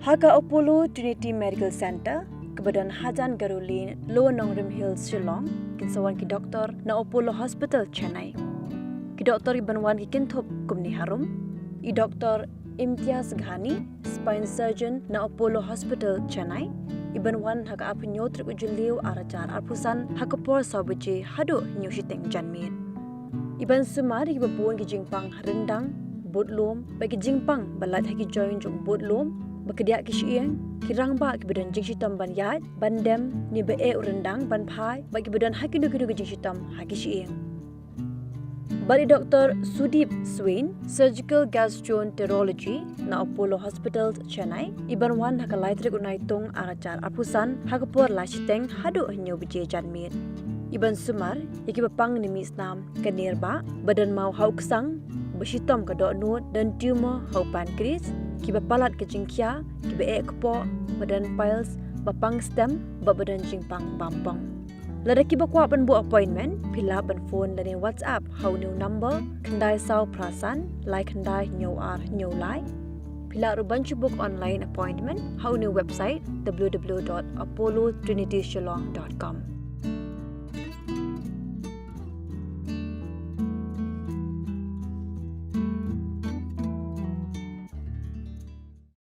Haka Apollo Trinity Medical Center, kebadan Hajan Garulin, Lower Nongrim Hills, Shillong, kinsawan ki Doktor na Apollo Hospital, Chennai. Ki Doktor ibanwan ki kintop kumni harum, I Doktor Imtiaz Ghani, Spine Surgeon na Apollo Hospital, Chennai, ibanwan haka apinyotrik ujuliw arajar arpusan haka por sabuji hadu nyushiteng janmin. Iban Sumar ibabun ki jingpang rendang, butlom, bagi jingpang balat haki join jong butlom, bakadiak ki shieng, ki rangba ki badan jingshitam ban yat, bandem ni be urendang ban phai, bagi badan haki du ki jingshitam haki shieng. Bari Dr. Sudip Swain, Surgical Gastroenterology na Apollo Hospital, Chennai, iban wan haka laitrik unaitung arajar arpusan haka por lashiteng hadu nyo bije janmit. Iban Sumar, iki bapang ni misnam kanirba, badan mau hauksang, besitom ke nut dan tumor hau pankreas, ki bapalat ke jingkia, ki be kepo, badan piles, bapang stem, badan jingpang bampang. Lada ki bakwa ban bu appointment, pila ban phone lani WhatsApp hau new number, kendai sau prasan, lai kendai nyo lai. Pila ruban book online appointment, hau new website www.apollotrinitysshillong.com.